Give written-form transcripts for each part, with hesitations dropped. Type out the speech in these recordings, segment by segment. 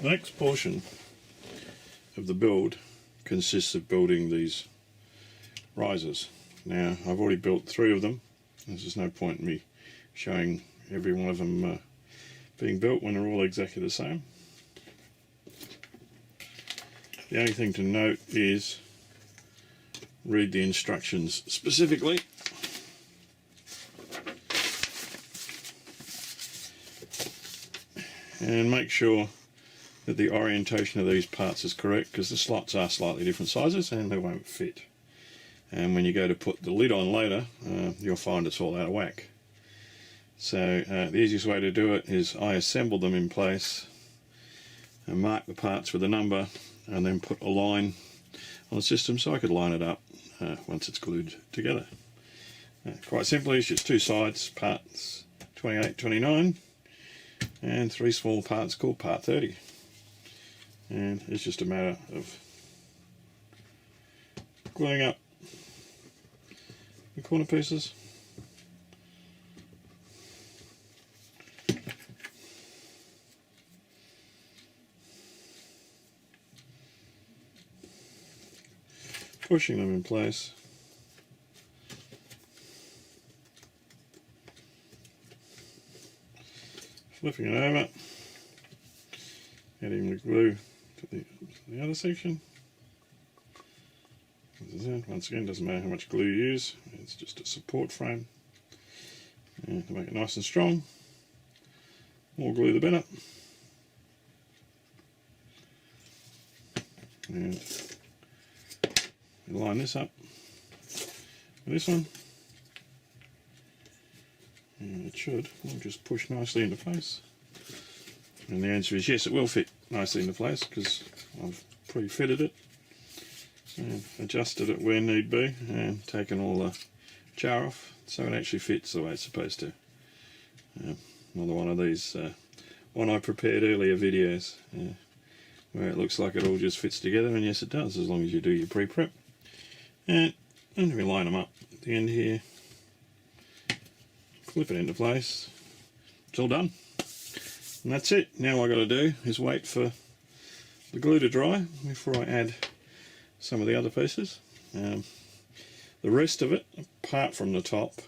The next portion of the build consists of building these risers. Now I've already built 3 of them. There's no point in me showing every one of them being built when they're all exactly the same. The only thing to note is read the instructions specifically. And make sure that the orientation of these parts is correct, because the slots are slightly different sizes and they won't fit. And when you go to put the lid on later, you'll find it's all out of whack. So the easiest way to do it is I assemble them in place and mark the parts with a number and then put a line on the system so I could line it up once it's glued together. Quite simply, it's just 2 sides, parts 28, 29, and 3 small parts called part 30. And it's just a matter of gluing up the corner pieces. Pushing them in place. Flipping it over. Adding the glue to the other section. Once again, doesn't matter how much glue you use, it's just a support frame. And to make it nice and strong, more glue the better. And line this up with this one, and it should all just push nicely into place. And the answer is yes, it will fit nicely into place because I've pre-fitted it and adjusted it where need be and taken all the char off so it actually fits the way it's supposed to. Another one of these one I prepared earlier videos where it looks like it all just fits together, and yes it does, as long as you do your pre-prep. And we line them up at the end here, flip it into place, it's all done. And that's it. Now what I've got to do is wait for the glue to dry before I add some of the other pieces. The rest of it, apart from the top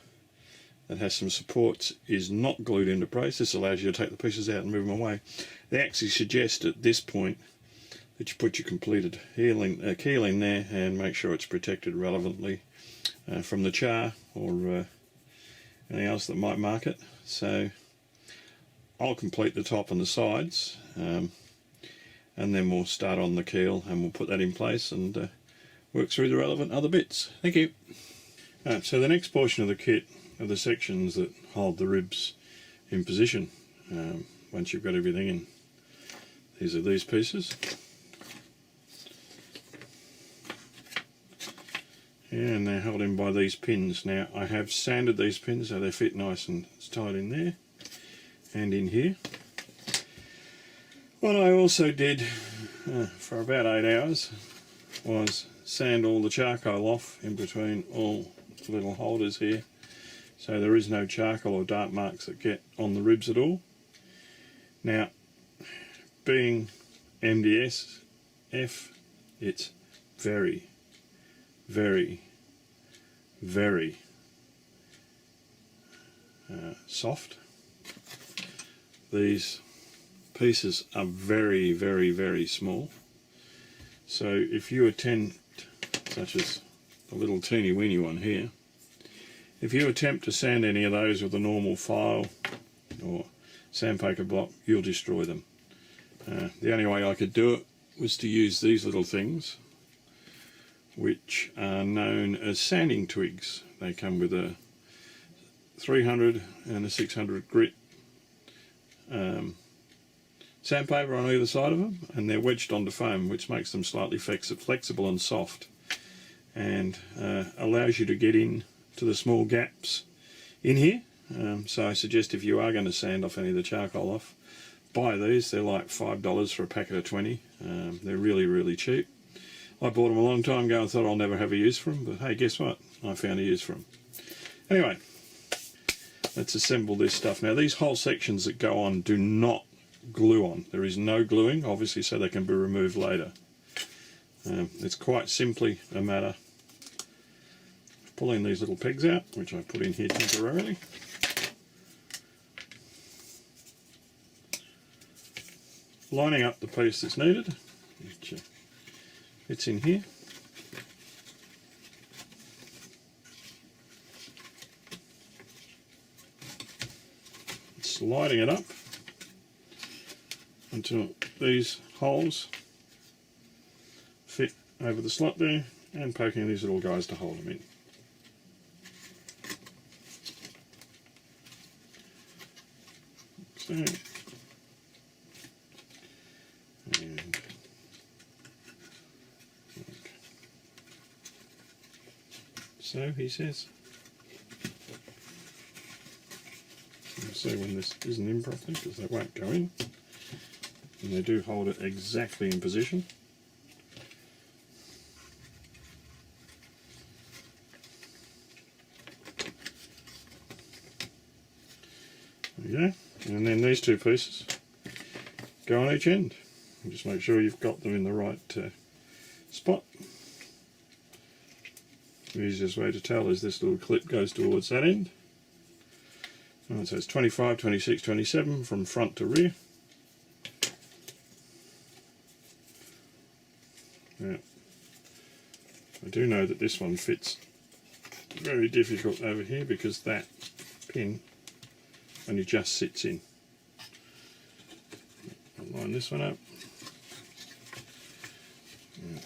that has some supports, is not glued into place. This allows you to take the pieces out and move them away. They actually suggest at this point that you put your completed keel in there and make sure it's protected relevantly from the char or anything else that might mark it. So I'll complete the top and the sides, and then we'll start on the keel and we'll put that in place and work through the relevant other bits. Thank you. So the next portion of the kit are the sections that hold the ribs in position once you've got everything in. These are these pieces. And they're held in by these pins. Now I have sanded these pins so they fit nice and tight in there and in here. What I also did for about 8 hours was sand all the charcoal off in between all the little holders here, so there is no charcoal or dark marks that get on the ribs at all. Now, being MDF, it's very, very, very soft. These pieces are very, very, very small. So if you attempt, such as the little teeny weeny one here, if you attempt to sand any of those with a normal file or sandpaper block, you'll destroy them. The only way I could do it was to use these little things, which are known as sanding twigs. They come with a 300 and a 600 grit sandpaper on either side of them, and they're wedged onto foam, which makes them slightly flexible and soft, and allows you to get in to the small gaps in here. So I suggest if you are going to sand off any of the charcoal off, buy these. They're like $5 for a packet of 20. They're really, really cheap. I bought them a long time ago and thought I'll never have a use for them, but hey, guess what? I found a use for them. Anyway, let's assemble this stuff. Now, these whole sections that go on do not glue on. There is no gluing, obviously, so they can be removed later. It's quite simply a matter of pulling these little pegs out, which I put in here temporarily. Lining up the piece that's needed, which fits in here. Sliding it up until these holes fit over the slot there, and poking these little guys to hold them in. So, and so he says. You'll see when this isn't in properly, because they won't go in, and they do hold it exactly in position. There you go. And then these two pieces go on each end. And just make sure you've got them in the right spot. The easiest way to tell is this little clip goes towards that end. And so it's 25, 26, 27 from front to rear. Now, I do know that this one fits very difficult over here because that pin only just sits in. I'll line this one up,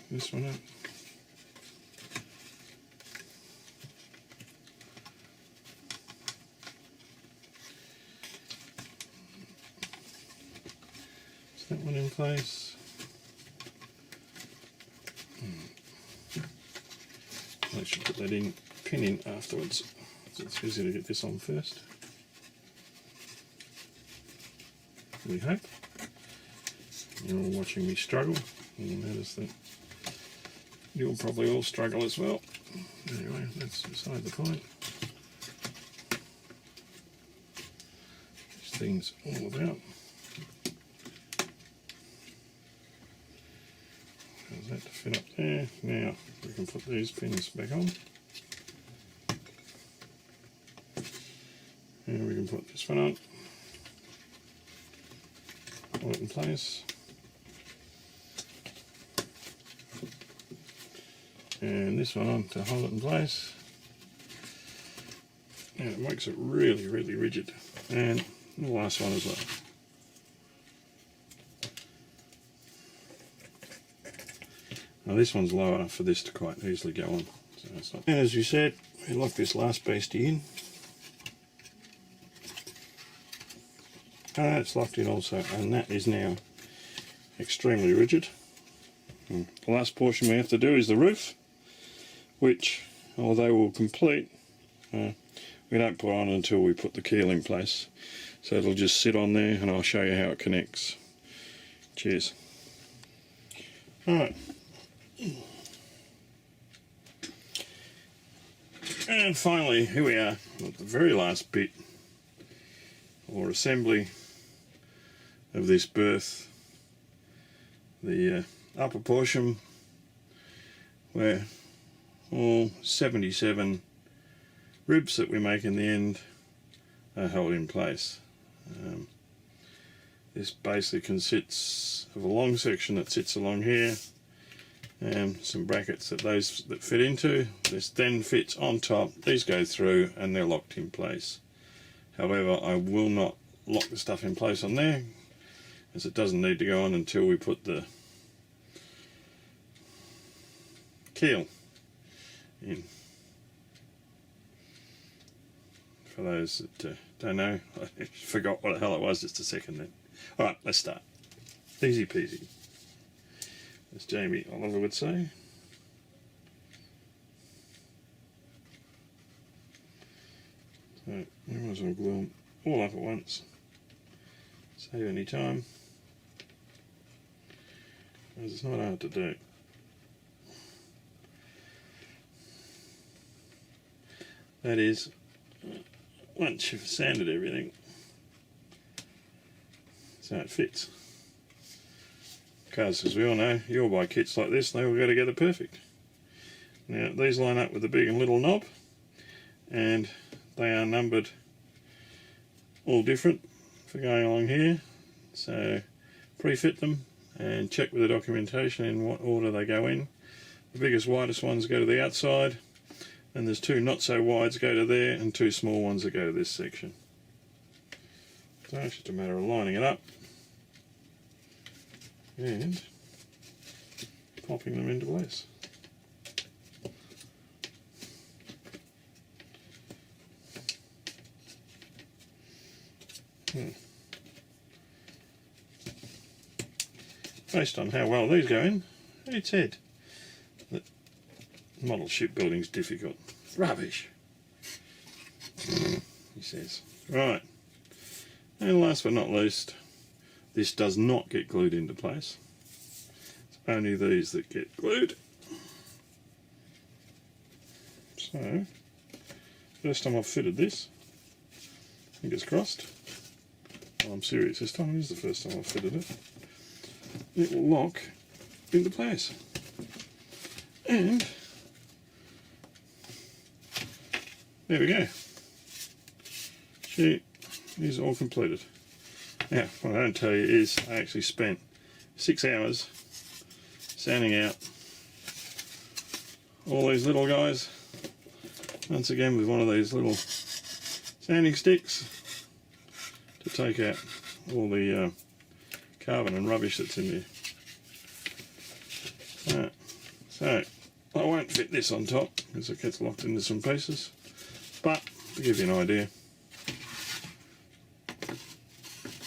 this one up. That one in place. I should put that pin in afterwards, so it's easy to get this on first. We hope. You're all watching me struggle. You'll notice that you'll probably all struggle as well. Anyway, that's beside the point. This thing's all about. How's that to fit up there? Now we can put these pins back on. And we can put this one on. Hold it in place. And this one on to hold it in place. And it makes it really, really rigid. And the last one as well. Now this one's low enough for this to quite easily go on. So it's not. And as we said, we lock this last beastie in. And it's locked in also, and that is now extremely rigid. And the last portion we have to do is the roof, which, although we'll complete, we don't put on until we put the keel in place. So it'll just sit on there and I'll show you how it connects. Cheers. Alright. And finally, here we are at the very last bit or assembly of this berth. The upper portion where all 77 ribs that we make in the end are held in place. This basically consists of a long section that sits along here and some brackets that fit into. This then fits on top. These go through and they're locked in place. However, I will not lock the stuff in place on there, as it doesn't need to go on until we put the keel in. For those that don't know, I forgot what the hell it was just a second then. Alright, let's start. Easy peasy, as Jamie Oliver would say. So, we might as well glue them all up at once. Save any time, because it's not hard to do. That is, once you've sanded everything, so it fits. Because as we all know, you'll buy kits like this, they will go together perfect. Now these line up with the big and little knob, and they are numbered all different for going along here, so pre-fit them and check with the documentation in what order they go in. The biggest, widest ones go to the outside, and there's two not so wides go to there, and two small ones that go to this section. So it's just a matter of lining it up and popping them into place. Based on how well these go in, who said that model shipbuilding's difficult? Rubbish, he says. Right, and last but not least, this does not get glued into place. It's only these that get glued. So, first time I've fitted this, fingers crossed. Oh, I'm serious this time, it is the first time I've fitted it. It will lock into place. And there we go. She is all completed. Now, what I don't tell you is I actually spent 6 hours sanding out all these little guys, once again with one of these little sanding sticks, to take out all the carbon and rubbish that's in there. Right. So I won't fit this on top because it gets locked into some pieces, but to give you an idea,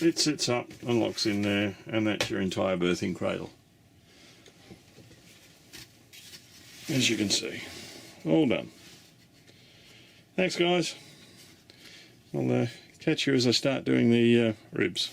it sits up and locks in there, and that's your entire berthing cradle. As you can see, all done. Thanks guys. I'll catch you as I start doing the ribs.